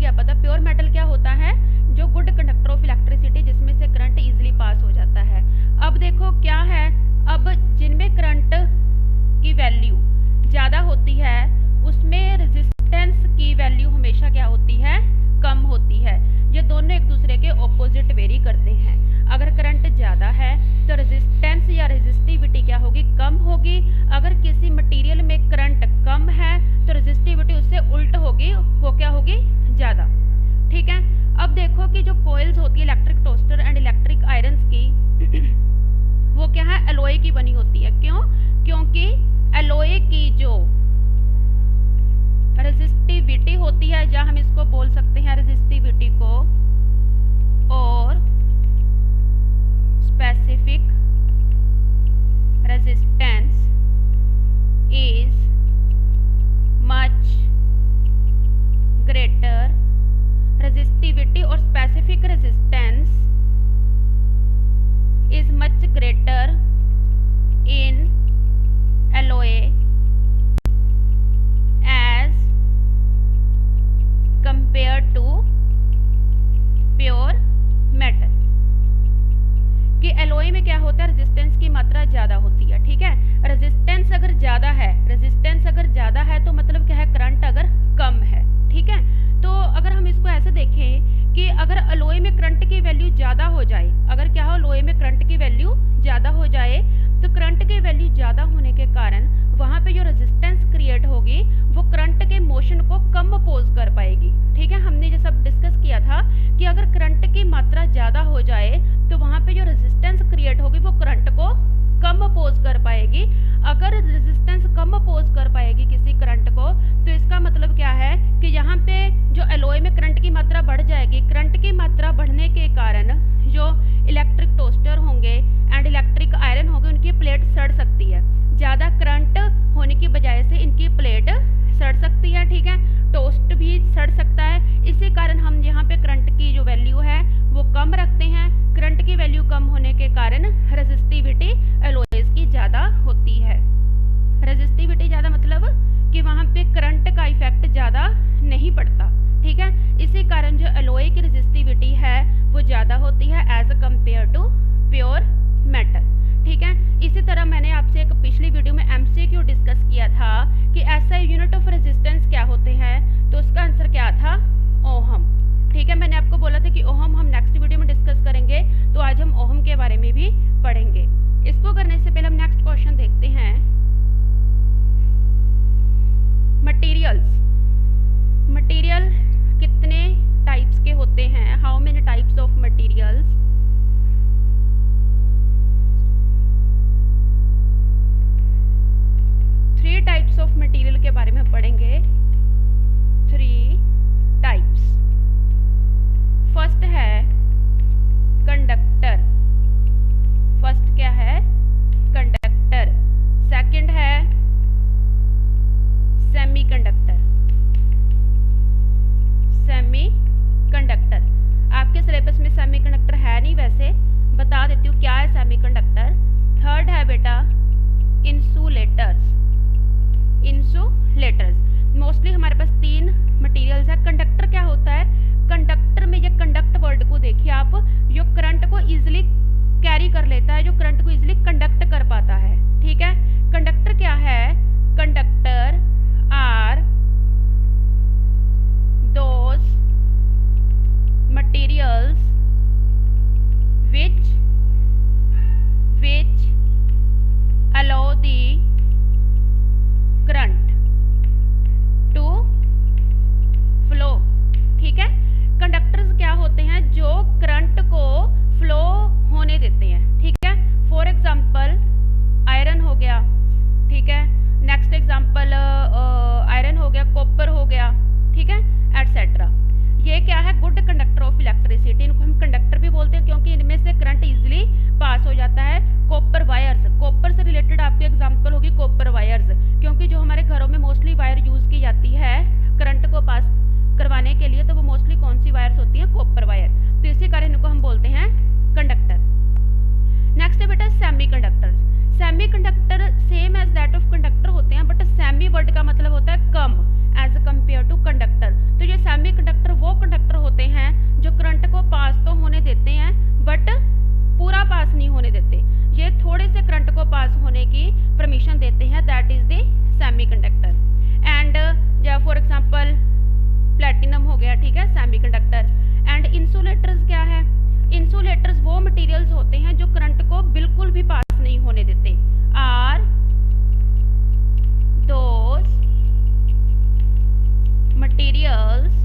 क्या पता। Pure metal क्या होता है, जो गुड कंडक्टर ऑफ इलेक्ट्रिसिटी, जिसमें से करंट इजीली पास हो जाता है। अब देखो क्या है, अब जिनमें करंट की वैल्यू ज़्यादा होती है उसमें रेजिस्टेंस की वैल्यू हमेशा क्या होती है, कम होती है। ये दोनों एक दूसरे के ऑपोजिट वेरी करते हैं। अगर करंट ज़्यादा है तो रेजिस्टेंस या रेजिस्टिविटी क्या होगी, कम होगी। अगर किसी मटेरियल में करंट कम है तो रेजिस्टिविटी उससे उल्ट होगी, वो क्या होगी, ज़्यादा। ठीक है। अब देखो कि जो कोयल्स होती है electric toaster and electric irons की वो क्या है, एलॉय की बनी होती है। क्यों? क्योंकि एलॉय की जो रेजिस्टिविटी होती है, या हम इसको बोल सकते हैं रेजिस्टिविटी को, और specific resistance is much greater, resistivity और specific resistance is much greater in alloy as compared to pure metal। कि एलॉय में क्या होता है, रेजिस्टेंस की मात्रा ज़्यादा होती है। ठीक है। रेजिस्टेंस अगर ज़्यादा है, रेजिस्टेंस अगर ज़्यादा है तो मतलब क्या है, करंट अगर कम है। ठीक है। तो अगर हम इसको ऐसे देखें कि अगर एलॉय में करंट की वैल्यू ज़्यादा हो जाए, अगर क्या हो, एलॉय में करंट की वैल्यू ज़्यादा हो जाए तो करंट की वैल्यू ज़्यादा होने के कारण वहाँ पे जो रेजिस्टेंस क्रिएट होगी वो करंट के मोशन को कम अपोज कर पाएगी। ठीक है। हमने ये सब डिस्कस किया था कि अगर करंट की मात्रा ज़्यादा हो जाए तो वहाँ पे जो रेजिस्टेंस क्रिएट होगी वो करंट को कम अपोज कर पाएगी। अगर रेजिस्टेंस कम अपोज कर पाएगी किसी करंट को तो इसका मतलब क्या है कि यहाँ पे जो एलॉय में करंट की मात्रा बढ़ जाएगी। करंट की मात्रा बढ़ने के कारण जो इलेक्ट्रिक टोस्टर होंगे एंड इलेक्ट्रिक आयरन होंगे उनकी प्लेट सड़ सकती है। ज़्यादा करंट होने की बजाय से इनकी प्लेट सड़ सकती है। ठीक है। टोस्ट भी सड़ सकता है। इसी कारण हम यहाँ पे करंट की जो वैल्यू है वो कम रखते हैं। करंट की वैल्यू कम होने के कारण रेजिस्टिविटी एलॉयज की ज़्यादा होती है। रेजिस्टिविटी ज़्यादा मतलब कि वहाँ पे करंट का इफेक्ट ज़्यादा नहीं पड़ता। ठीक है। इसी कारण जो एलॉय की रेजिस्टिविटी है वो ज़्यादा होती है as compare to pure metal. ठीक है। इसी तरह मैंने आपसे एक पिछली वीडियो में एमसीक्यू डिस्कस किया था कि ऐसा यूनिट ऑफ रेजिस्टेंस क्या होते हैं, तो उसका आंसर क्या था, ओहम। ठीक है। मैंने आपको बोला था कि ओहम हम नेक्स्ट वीडियो में डिस्कस करेंगे, तो आज हम ओहम के बारे में भी पढ़ेंगे। इसको करने से पहले हम नेक्स्ट क्वेश्चन देखते हैं। मटेरियल्स, मटेरियल कितने टाइप्स के होते हैं, how many types of materials. Three types of material के बारे में पढ़ेंगे। Three types. फर्स्ट है कंडक्टर। फर्स्ट क्या है, कंडक्टर। सेकंड है सेमीकंडक्टर। सेमीकंडक्टर आपके सिलेबस में सेमीकंडक्टर है नहीं, वैसे बता देती हूँ क्या है सेमीकंडक्टर। थर्ड है बेटा इंसुलेटर्स। इंसुलेटर्स मोस्टली हमारे पास तीन मटेरियल्स है। कंडक्टर क्या होता है, कंडक्टर में ये कंडक्ट वर्ड को देखिए आप, जो करंट को इजीली कैरी कर लेता है, जो करंट को इजीली कंडक्ट कर पाता है। ठीक है। कंडक्टर क्या है, conductor are those materials which allow the current to flow। ठीक है। कंडक्टर्स क्या होते हैं, जो करंट को फ्लो होने देते हैं। ठीक है। फॉर एग्जांपल आयरन हो गया। ठीक है। नेक्स्ट एग्जांपल आयरन हो गया, कॉपर हो गया। ठीक है, एटसेट्रा। ये क्या है, गुड कंडक्टर ऑफ इलेक्ट्रिसिटी। इनको हम कंडक्टर भी बोलते हैं क्योंकि इनमें से करंट इजीली पास हो जाता है। कॉपर वायर्स, कॉपर से रिलेटेड आपकी एग्जांपल होगी कॉपर वायर्स, क्योंकि जो हमारे घरों में मोस्टली वायर यूज की जाती है करंट को पास करवाने के लिए, तो वो मोस्टली कौन सी वायर्स होती हैं, कॉपर वायर। तो इसी कारण इनको हम बोलते हैं कंडक्टर। नेक्स्ट है बेटा semi conductor. Semi conductor same as that of conductor होते हैं, बट सेमी वर्ड का मतलब होता है कम, एज कम्पेयर टू कंडक्टर। तो ये सेमी कंडक्टर वो होते हैं जो करंट को पास तो होने देते हैं बट पूरा पास नहीं होने देते। ये थोड़े से करंट को पास होने की परमिशन देते हैं, that is the semiconductor. And या फॉर एग्जांपल प्लेटिनम हो गया, ठीक है, सेमीकंडक्टर। एंड इंसुलेटर्स क्या है? इंसुलेटर्स वो मटेरियल्स होते हैं जो करंट को बिल्कुल भी पास नहीं होने देते। Are those materials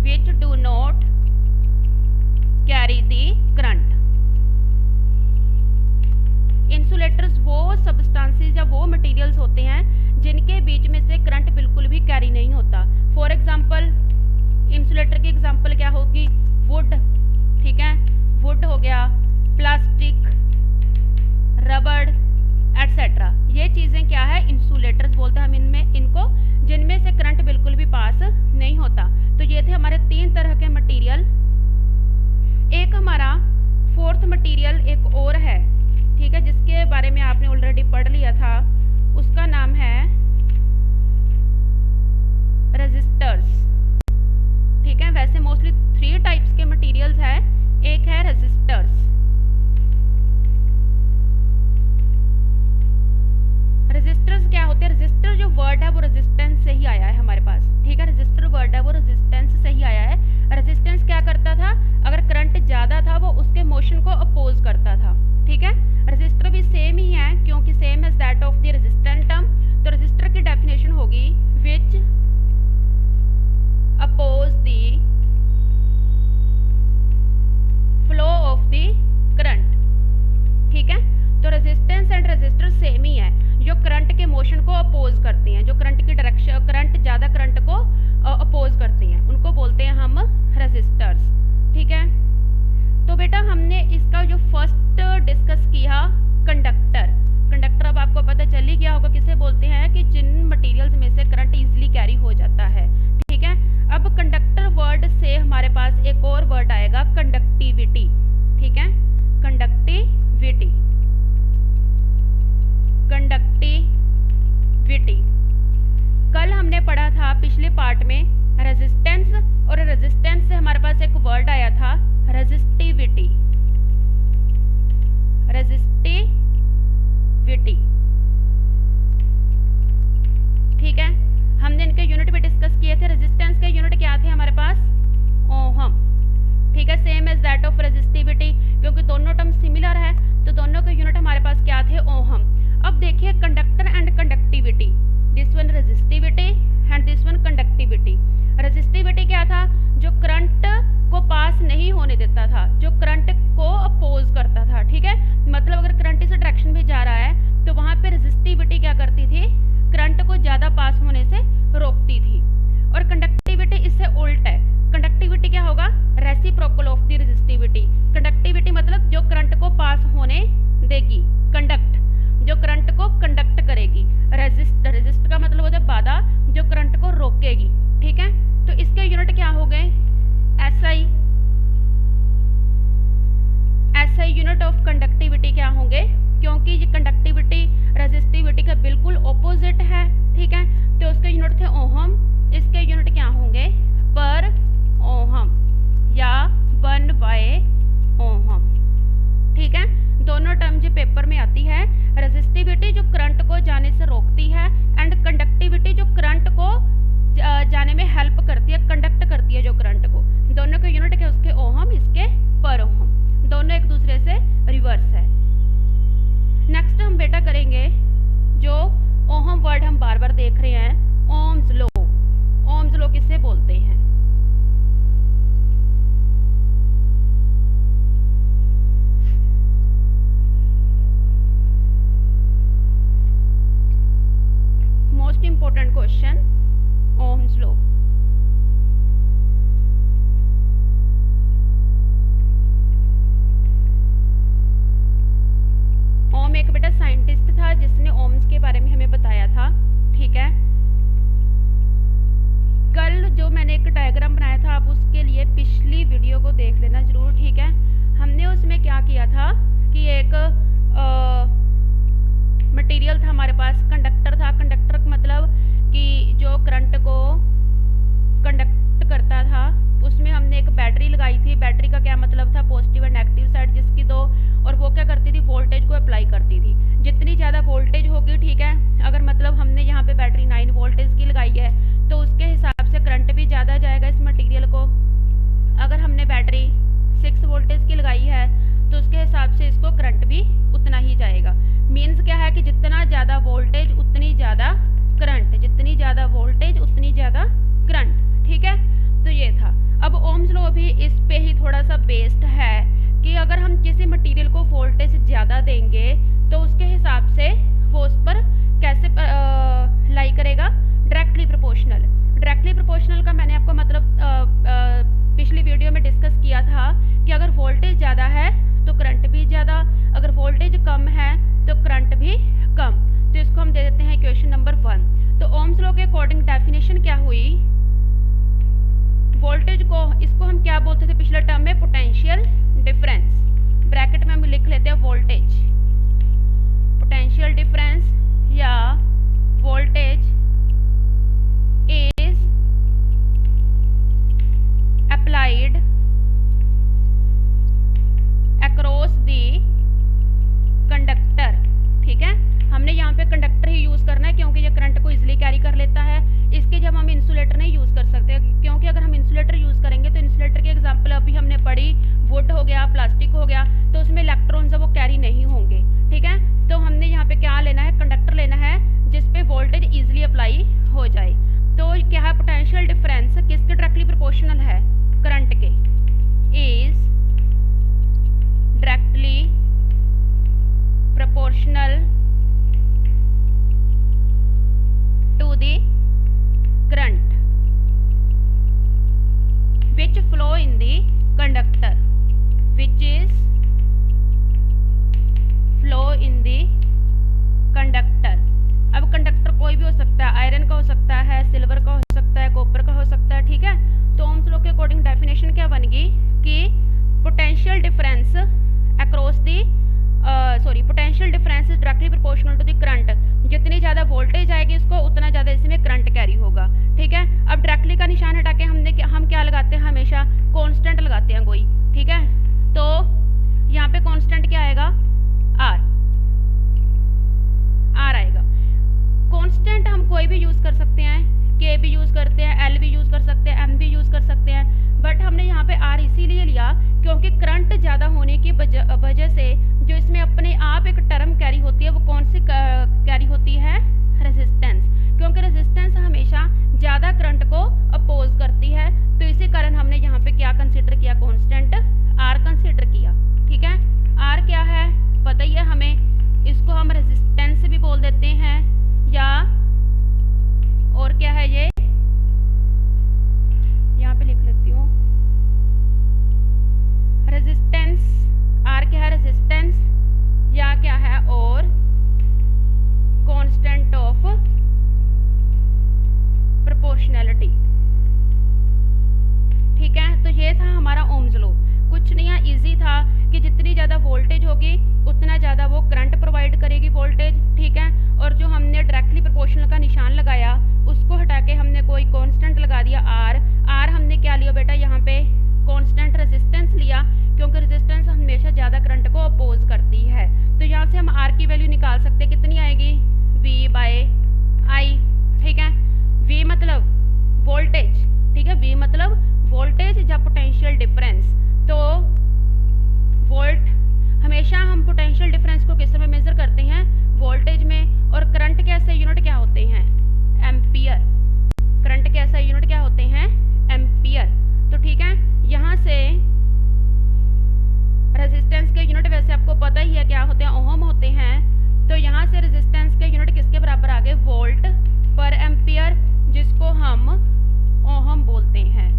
which do not carry the current। Insulators वो सब्सटेंसेस या वो मटेरियल्स होते हैं जिनके बीच में से करंट बिल्कुल भी कैरी नहीं होता। फॉर एग्जांपल इंसुलेटर की एग्जांपल क्या होगी? वुड, ठीक है, वुड हो गया, प्लास्टिक, रबड़ एटसेट्रा। ये चीज़ें क्या है? इंसुलेटर्स बोलते हैं हम इनको, जिनमें से करंट बिल्कुल भी पास नहीं होता। तो ये थे हमारे 3 तरह के मटेरियल। एक हमारा फोर्थ मटेरियल एक और है, ठीक है, जिसके बारे में आपने ऑलरेडी पढ़ लिया था, उसका नाम है रेजिस्टर्स, ठीक है। वैसे मोस्टली 3 टाइप्स के मटेरियल्स है। एक है रेजिस्टर्स। रेजिस्टर्स क्या होते हैं? रेजिस्टर जो वर्ड है वो रेजिस्टेंस से ही आया है हमारे पास, ठीक है। रेजिस्टर वर्ड है वो रेजिस्टेंस से ही आया है। रेजिस्टेंस क्या करता था? अगर करंट ज़्यादा था वो उसके मोशन को अपोज करता था, ठीक है। रेजिस्टर भी सेम ही है क्योंकि same as that of the resistant term. तो रेजिस्टर की डेफिनेशन होगी which oppose the flow of the current, ठीक है। तो रेजिस्टेंस एंड रेजिस्टर सेम ही है, जो करंट के मोशन को अपोज करते हैं, जो करंट की डायरेक्शन, करंट ज़्यादा करंट को अपोज करते हैं, उनको बोलते हैं हम रेजिस्टर्स, ठीक है। तो बेटा हमने इसका जो फर्स्ट डिस्कस किया कंडक्टर। कंडक्टर अब आपको पता चल ही गया होगा किसे बोलते हैं, कि जिन मटेरियल्स में से करंट इजीली कैरी हो जाता है, ठीक है। अब कंडक्टर वर्ड से हमारे पास एक और वर्ड आएगा कंडक्टिविटी, ठीक है, कंडक्टिविटी। कंडक्टिविटी कल हमने पढ़ा था पिछले पार्ट में रेजिस्टेंस, और रेजिस्टेंस से हमारे पास एक वर्ड आया था रेजिस्टिविटी। रेजिस्टिविटी, ठीक है। हमने इनके यूनिट भी डिस्कस किए थे। रेजिस्टेंस के यूनिट क्या थे हमारे पास? ओहम, ठीक है, same as that of resistivity. क्योंकि दोनों टर्म सिमिलर है तो दोनों के यूनिट हमारे पास क्या थे? ओहम। अब देखिए conductor and conductivity, this one resistivity and this one conductivity. Resistivity क्या था? जो करंट को पास नहीं होने देता था, जो करंट को अपोज करता था, ठीक है। मतलब अगर करंट इस डायरेक्शन में जा रहा है तो वहां पे रेजिस्टिविटी क्या करती थी? करंट को ज्यादा पास होने से रोकती थी। और कंडक्टिविटी इससे उल्ट है। कंडक्टिविटी क्या होगा? Reciprocal of the resistivity. Conductivity मतलब जो करंट को पास होने देगी, कंडक्ट, जो करंट को कंडक्ट करेगी। रेजिस्ट का मतलब होता है बाधा, जो करंट को रोकेगी, ठीक है। तो इसके यूनिट क्या हो गए? SI. SI unit of conductivity क्या होंगे? क्योंकि ये कंडक्टिविटी रेजिस्टिविटी का बिल्कुल ऑपोजिट है, ठीक है। तो उसके यूनिट थे ओहम, इसके यूनिट क्या होंगे? पर ओहम या 1/ओहम, ठीक है। दोनों टर्म जो पेपर में आती है। रेजिस्टिविटी जो करंट को जाने से रोकती है एंड कंडक्टिविटी जो करंट को जाने में हेल्प करती है, कंडक्ट करती है जो करंट को। दोनों के यूनिट के उसके ओहम, इसके पर ओहम, दोनों एक दूसरे से रिवर्स है। नेक्स्ट हम बेटा करेंगे जो ओहम वर्ड हम बार बार देख रहे हैं, ओम्स लॉ। ओम्स लॉ किससे बोलते हैं? Most important question, Ohm's law. Ohm एक बेटा साइंटिस्ट था जिसने ओम्स के बारे में हमें बताया था, ठीक है। कल जो मैंने एक डायग्राम बनाया था, आप उसके लिए पिछली वीडियो को देख लेना जरूर, ठीक है। हमने उसमें क्या किया था कि एक मटेरियल था हमारे पास, कंडक्टर था। कंडक्टर का मतलब कि जो करंट को कंडक्ट करता था, उसमें हमने एक बैटरी लगाई थी। बैटरी का क्या मतलब था, पॉजिटिव और नेगेटिव साइड जिसकी दो, और वो क्या करती थी, वोल्टेज को अप्लाई करती थी। जितनी ज़्यादा वोल्टेज होगी, ठीक है, अगर मतलब हमने यहाँ पे बैटरी 9 वोल्टेज की लगाई है तो उसके हिसाब से करंट भी ज़्यादा जाएगा इस मटेरियल को। अगर हमने बैटरी 6 वोल्टेज की लगाई है तो उसके हिसाब से इसको करंट भी उतना ही जाएगा। मीन्स क्या है कि जितना ज़्यादा वोल्टेज उतनी ज़्यादा करंट, जितनी ज़्यादा वोल्टेज उतनी ज़्यादा करंट, ठीक है। तो ये था। अब ओम्स लॉ भी इस पे ही थोड़ा सा बेस्ड है कि अगर हम किसी मटेरियल को वोल्टेज ज़्यादा देंगे तो उसके हिसाब से वो उस पर कैसे लाई करेगा, डायरेक्टली प्रोपोर्शनल। डायरेक्टली प्रोपोर्शनल का मैंने आपको मतलब पिछली वीडियो में डिस्कस किया था कि अगर वोल्टेज ज़्यादा है तो करंट भी ज़्यादा, अगर वोल्टेज कम है तो करंट भी कम। तो इसको हम दे देते हैं इक्वेशन नंबर 1। तो ओम्स लॉ के अकॉर्डिंग डेफिनेशन क्या हुई, वोल्टेज को, इसको हम क्या बोलते थे पिछले टर्म में, पोटेंशियल डिफरेंस। ब्रैकेट में हम लिख लेते हैं वोल्टेज, पोटेंशियल डिफरेंस या voltage is applied across the conductor. ठीक है, हमने यहाँ पे कंडक्टर ही यूज करना है क्योंकि ये करंट को इजीली कैरी कर लेता है। इसके जब हम इंसुलेटर नहीं यूज कर सकते, क्योंकि अगर हम इंसुलेटर यूज करेंगे तो इंसुलेटर की एग्जांपल अभी हमने पढ़ी, वुड हो गया, प्लास्टिक हो गया, तो उसमें इलेक्ट्रॉन्स वो कैरी नहीं होंगे। ठीक है, तो हमने यहाँ पे क्या लेना है, कंडक्टर लेना है जिसपे वोल्टेज इजिली अप्लाई हो जाए। तो क्या है, पोटेंशियल डिफरेंस किसके डायरेक्टली प्रोपोर्शनल है, करंट के, is directly proportional to the current which flow in the conductor, which is flow in the conductor। अब कंडक्टर कोई भी हो सकता है, आयरन का हो सकता है, सिल्वर का हो सकता है, कॉपर का हो सकता है। ठीक है, तो ओम्स लॉ के अकॉर्डिंग डेफिनेशन क्या बनेगी कि potential difference across the potential difference is directly proportional to the current. जितनी ज़्यादा वोल्टेज आएगी इसको उतना ज़्यादा इसमें करंट कैरी होगा। ठीक है, अब डायरेक्टली का निशान हटा के हम क्या लगाते हैं, हमेशा कांस्टेंट लगाते हैं कोई। ठीक है, तो यहाँ पे कांस्टेंट क्या आएगा, आर आएगा। कांस्टेंट हम कोई भी यूज़ कर सकते हैं, के भी यूज़ करते हैं, एल भी यूज़ कर सकते हैं, एम भी यूज़ कर सकते हैं, बट हमने यहाँ पे आर इसीलिए लिया क्योंकि करंट ज़्यादा होने की वजह से जो इसमें अपने आप एक टर्म कैरी होती है, वो कौन सी कैरी होती है, रेजिस्टेंस। क्योंकि रेजिस्टेंस हमेशा ज़्यादा करंट को अपोज करती है, तो इसी कारण हमने यहाँ पे क्या कंसीडर किया, कांस्टेंट आर कंसीडर किया। ठीक है, आर क्या है पता ही है हमें, इसको हम रेजिस्टेंस भी बोल देते हैं, या और क्या है, ये यहाँ पे लिख लेती हूँ, रेजिस्टेंस। आर क्या है, रेजिस्टेंस, या क्या है, और कांस्टेंट ऑफ प्रोपोर्शनैलिटी। ठीक है, तो ये था हमारा ओम्स लॉ। कुछ नहीं है, इजी था कि जितनी ज़्यादा वोल्टेज होगी उतना ज़्यादा वो करंट प्रोवाइड करेगी वोल्टेज। ठीक है, और जो हमने डायरेक्टली प्रोपोर्शनल का निशान लगाया उसको हटा के हमने कोई कांस्टेंट लगा दिया, आर। हमने क्या लिया बेटा, यहाँ पे कांस्टेंट रेजिस्टेंस लिया क्योंकि रेजिस्टेंस हमेशा ज़्यादा करंट को अपोज करती है। तो यहाँ से हम आर की वैल्यू निकाल सकते हैं, कितनी आएगी, V बाय आई। ठीक है, V मतलब वोल्टेज, ठीक है, V मतलब वोल्टेज या पोटेंशियल डिफरेंस। तो वोल्ट, हमेशा हम पोटेंशियल डिफरेंस को किस में मेजर करते हैं, वोल्टेज में, और करंट के ऐसे यूनिट क्या होते हैं, एम्पियर। करंट के ऐसे यूनिट क्या होते हैं, एम्पियर। तो ठीक है, यहाँ से रेजिस्टेंस के यूनिट वैसे आपको पता ही है क्या होते हैं, ओहम होते हैं। तो यहाँ से रेजिस्टेंस के यूनिट किसके बराबर आ गए, वोल्ट पर एम्पियर, जिसको हम ओहम बोलते हैं।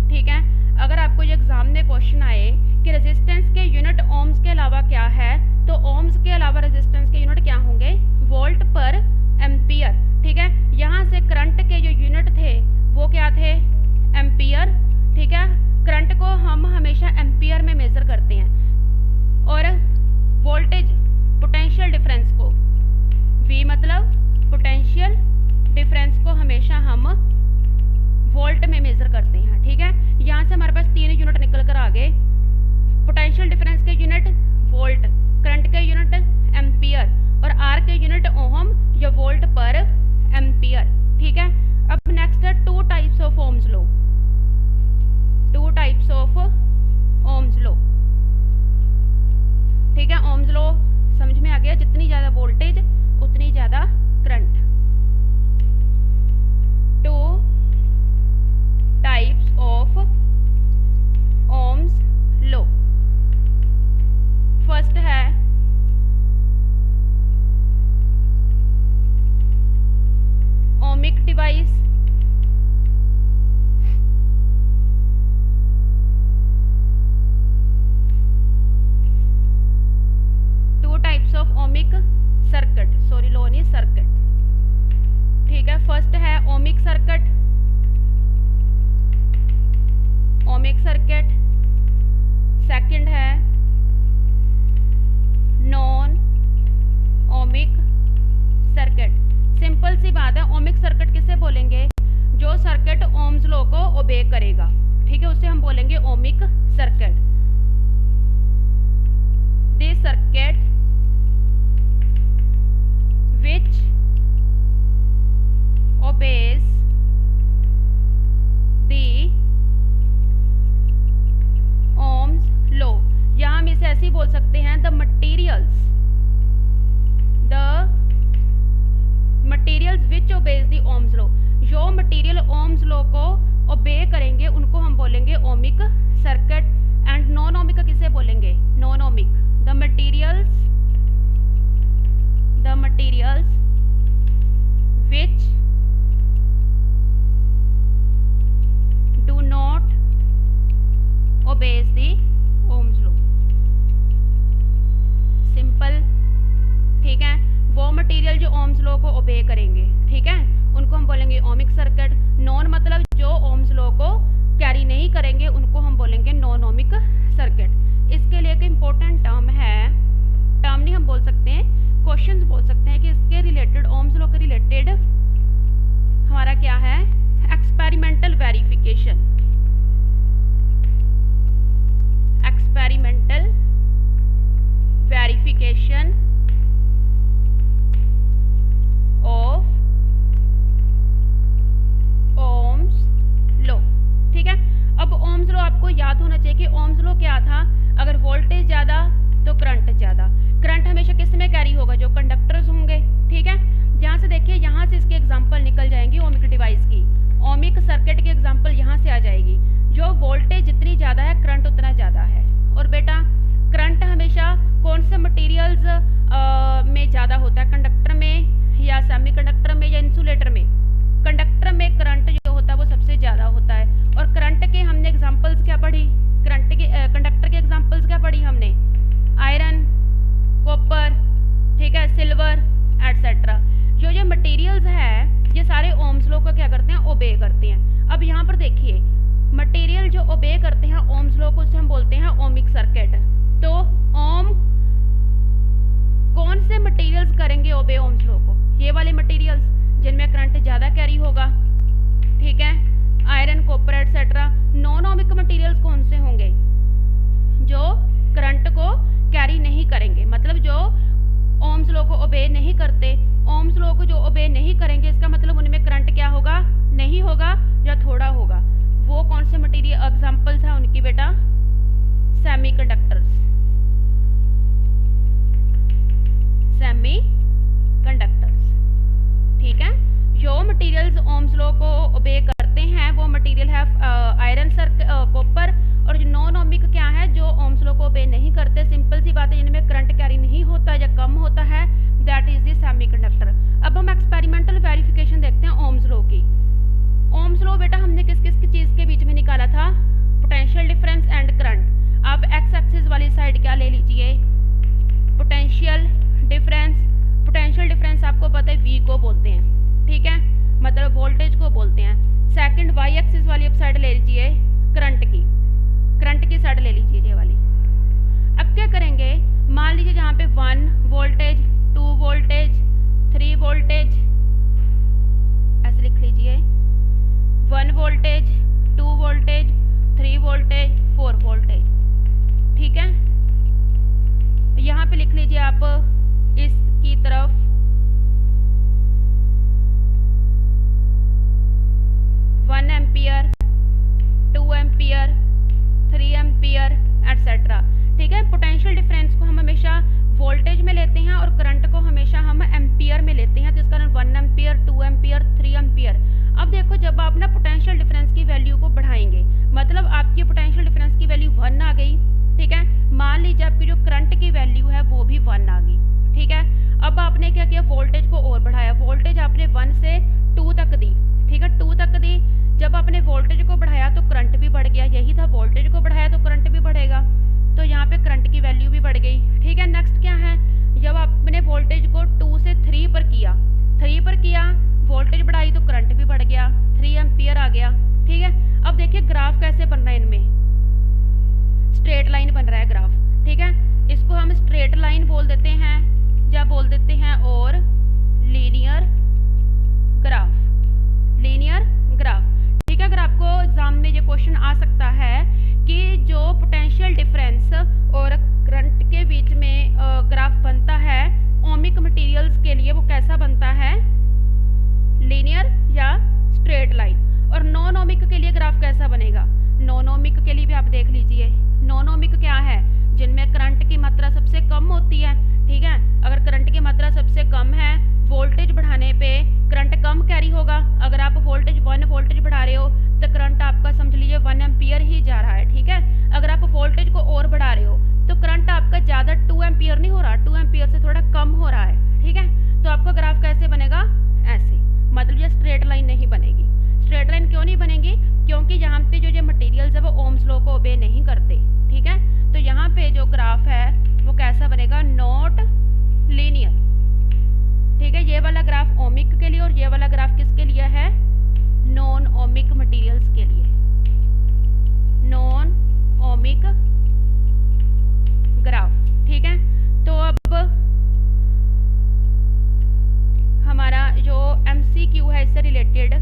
ठीक है, अगर आपको ये एग्जाम में क्वेश्चन आए कि रेजिस्टेंस के यूनिट ओम्स के अलावा क्या है, तो ओम्स के अलावा रेजिस्टेंस के यूनिट क्या होंगे, वोल्ट पर एम्पियर। ठीक है, यहाँ से करंट के जो यूनिट थे वो क्या थे, एम्पियर। ठीक है, करंट को हम हमेशा एम्पियर में मेजर करते हैं, और वोल्टेज पोटेंशियल डिफरेंस को V हमेशा हम वोल्ट में मेजर करते हैं। ठीक है, यहाँ से हमारे पास 3 यूनिट निकल कर आ गए। पोटेंशियल डिफरेंस के यूनिट वोल्ट, करंट के यूनिट एम्पियर और आर के यूनिट ओहम या वोल्ट पर एम्पियर। ठीक है, अब नेक्स्ट है 2 types of Ohm's law. 2 types of Ohm's law. ठीक है, ओम्स लॉ समझ में आ गया, जितनी ज़्यादा वोल्टेज उतनी ज़्यादा current. 2 types of Ohm's law. First है ohmic device, types of ohmic circuit, sorry लोनी सर्किट। ठीक है, फर्स्ट है ohmic circuit, ohmic circuit. Second है नॉन ओमिक सर्किट। सिंपल सी बात है, ओमिक सर्किट किसे बोलेंगे? जो सर्किट ओम्स लॉ को ओबे करेगा। ठीक है, उसे हम बोलेंगे ohmic circuit. This circuit which obeys the Ohm's law। यहाँ हम इसे ऐसे ही बोल सकते हैं, the materials which obeys the Ohm's law। जो मटेरियल ओम्स लॉ को ओबे करेंगे उनको हम बोलेंगे ohmic circuit. And non ohmic किसे बोलेंगे? Non ohmic. The materials which do not obeys the Ohm's law। Simple. ठीक है, वो मटेरियल जो ओम्स लॉ को ओबे करेंगे, ठीक है, उनको हम बोलेंगे ओमिक सर्किट। नॉन मतलब जो ओम्स लॉ को कैरी नहीं करेंगे उनको हम बोलेंगे नॉन ओमिक सर्किट। इसके लिए एक इम्पोर्टेंट टर्म है, टर्म नहीं हम बोल सकते हैं, क्वेश्चंस बोल सकते हैं कि इसके रिलेटेड ओम्स लॉ के रिलेटेड हमारा क्या है? Experimental verification. Experimental verification of Ohm's law. ठीक है, अब ओम्स लॉ आपको याद होना चाहिए कि ओम्स लॉ क्या था। अगर वोल्टेज ज़्यादा तो करंट ज़्यादा। करंट हमेशा किस में कैरी होगा? जो कंडक्टर्स होंगे। ठीक है, यहाँ से देखिए, यहाँ से इसके एग्जांपल निकल जाएंगी ओमिक डिवाइस की। ओमिक सर्किट की एग्जांपल यहाँ से आ जाएगी। जो वोल्टेज जितनी ज़्यादा है करंट उतना ज़्यादा है। और बेटा करंट हमेशा कौन से मटेरियल्स में ज़्यादा होता है? कंडक्टर में या सेमीकंडक्टर में या इंसुलेटर में? कंडक्टर में करंट जो होता है वो सबसे ज़्यादा होता है। और करंट के हमने एग्जाम्पल्स क्या पढ़ी? कंडक्टर के एग्जाम्पल्स क्या पढ़ी हमने? आयरन, कॉपर, ठीक है, सिल्वर एटसेट्रा। जो ये मटेरियल्स है ये सारे ओम्स लॉ को क्या करते हैं? ओबे करते हैं। अब यहाँ पर देखिए, मटेरियल जो ओबे करते हैं ओम्स लॉ को, उसे हम बोलते हैं ओमिक सर्किट। तो ओम कौन से मटेरियल्स करेंगे ओबे ओम्स लॉ को? ये वाले मटेरियल्स जिनमें करंट ज़्यादा कैरी होगा। ठीक है, iron, copper etcetera. Non ohmic materials कौन से होंगे? जो करंट को कैरी नहीं करेंगे, मतलब जो ओम्स लॉ को ओबे नहीं करते। ओम्स लॉ को जो ओबे नहीं करेंगे इसका मतलब उनमें करंट क्या होगा? नहीं होगा या थोड़ा होगा। वो कौन से मटेरियल एग्जांपल्स हैं उनकी बेटा? सेमीकंडक्टर्स। सेमीकंडक्टर्स। ठीक है, जो मटेरियल्स ओम्स लॉ को ओबे करते हैं वो मटेरियल है आयरन, कॉपर। और जो नॉन ओमिक क्या है? जो ओम्स लॉ को ओबे नहीं करते। सिंपल सी बात है, जिनमें करंट कैरी नहीं होता या कम होता है, दैट इज द सेमीकंडक्टर। अब हम एक्सपेरिमेंटल वेरिफिकेशन देखते हैं ओम्स लॉ की। ओम्स लॉ बेटा हमने किस किस चीज़ के बीच में निकाला था? Potential difference and current. आप एक्स एक्सिस वाली साइड क्या ले लीजिए? Potential difference. पोटेंशियल डिफरेंस आपको पता है V को बोलते हैं। ठीक है, मतलब वोल्टेज को बोलते हैं। सेकंड वाई एक्सिस वाली अब साइड ले लीजिए करंट की। करंट की साइड ले लीजिए ये वाली। अब क्या करेंगे? मान लीजिए जहाँ पे 1 वोल्टेज, 2 वोल्टेज, 3 वोल्टेज, ऐसे लिख लीजिए। डिफरेंस को हम हमेशा वोल्टेज में लेते हैं और करंट को हमेशा हम एम्पियर में लेते हैं, जिस कारण 1 एम्पियर, 2 एम्पियर, 3 एम्पियर। अब देखो जब आप ना पोटेंशियल डिफरेंस की वैल्यू को बढ़ाएंगे, मतलब आपकी पोटेंशियल डिफरेंस की वैल्यू 1 आ गई, ठीक है। मान लीजिए आपकी जो करंट की वैल्यू है वो भी 1 आ गई, ठीक है। अब आपने क्या किया, वोल्टेज को और बढ़ाया, वोल्टेज आपने 1 से 2 तक दी, ठीक है, 2 तक दी। जब आपने वोल्टेज को बढ़ाया तो करंट भी बढ़ गया, यही था, वोल्टेज को बढ़ाया तो करंट भी बढ़ेगा, तो यहाँ पे करंट की वैल्यू भी बढ़ गई, ठीक है। नेक्स्ट क्या है, जब आपने वोल्टेज को 2 से 3 पर किया, 3 पर किया, वोल्टेज बढ़ाई तो करंट भी बढ़ गया, 3 एम्पियर आ गया, ठीक है। अब देखिए ग्राफ कैसे बन रहा है, इनमें स्ट्रेट लाइन बन रहा है ग्राफ, ठीक है। इसको हम स्ट्रेट लाइन बोल देते हैं या बोल देते हैं और लीनियर ग्राफ, लीनियर ग्राफ, ठीक है। अगर आपको एग्जाम में ये क्वेश्चन आ सकता है कि जो पोटेंशियल डिफरेंस और करंट के बीच में ग्राफ बनता है ओमिक मटेरियल्स के लिए, वो कैसा बनता है, लीनियर या स्ट्रेट लाइन। और नॉन ओमिक के लिए ग्राफ कैसा बनेगा, नॉन ओमिक के लिए भी आप देख लीजिए। नॉन ओमिक क्या है, जिनमें करंट की मात्रा सबसे कम होती है, ठीक है। अगर करंट की मात्रा सबसे कम है, वोल्टेज बढ़ाने पे करंट कम कैरी होगा। अगर आप वोल्टेज 1 वोल्टेज बढ़ा रहे हो तो करंट आपका समझ लीजिए 1 एम्पियर ही जा रहा है, ठीक है। अगर आप वोल्टेज को और बढ़ा रहे हो तो करंट आपका ज़्यादा 2 एम्पियर नहीं हो रहा, 2 एम्पियर से थोड़ा कम हो रहा है, ठीक है। तो आपका ग्राफ कैसे बनेगा, ऐसे, मतलब ये स्ट्रेट लाइन नहीं बनेगी। स्ट्रेट लाइन क्यों नहीं बनेगी, क्योंकि यहाँ पे जो ये मटेरियल्स है वो ओम्स लॉ को ओबे नहीं करते, ठीक है। तो यहाँ पे जो ग्राफ है वो कैसा बनेगा, नॉट लीनियर, ठीक है। ये वाला ग्राफ ओमिक के लिए और ये वाला ग्राफ किसके लिए है, नॉन ओमिक मटेरियल्स के लिए, नॉन ओमिक ग्राफ, ठीक है। तो अब हमारा जो एमसीक्यू है इससे रिलेटेड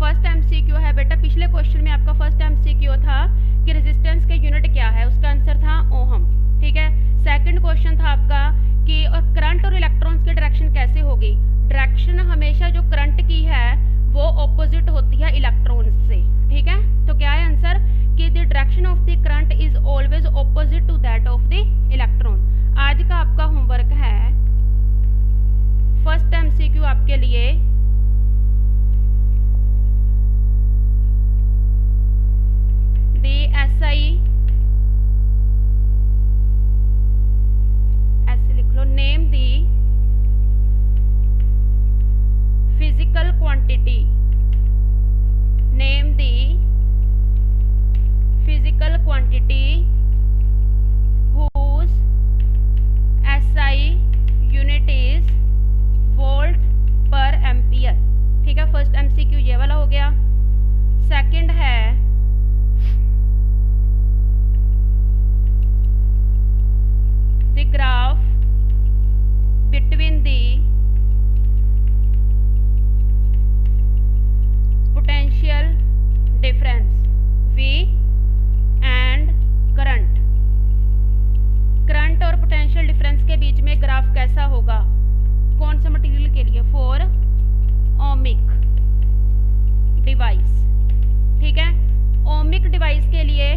फर्स्ट एमसीक्यू है बेटा, पिछले क्वेश्चन में आपका फर्स्ट एमसीक्यू था कि रेजिस्टेंस के यूनिट क्या है, उसका आंसर था ओहम, ठीक है। सेकंड क्वेश्चन था आपका कि और करंट और इलेक्ट्रॉन्स की डायरेक्शन कैसे होगी। डायरेक्शन हमेशा जो करंट की है वो ऑपोजिट होती है इलेक्ट्रॉन्स से, ठीक है। तो क्या है आंसर कि the direction of the current is always opposite to that of the electron. आज का आपका होमवर्क है फर्स्ट एमसीक्यू आपके लिए SI, ऐसे लिख लो, name the physical quantity, name the physical quantity whose SI unit is volt per ampere, ठीक है। फर्स्ट एमसीक्यू ये वाला हो गया। सेकंड है the graph between the potential difference V and current। Current और पोटेंशियल डिफरेंस के बीच में ग्राफ कैसा होगा, कौन सा मटेरियल के लिए, फॉर ओमिक डिवाइस, ठीक है। ओमिक डिवाइस के लिए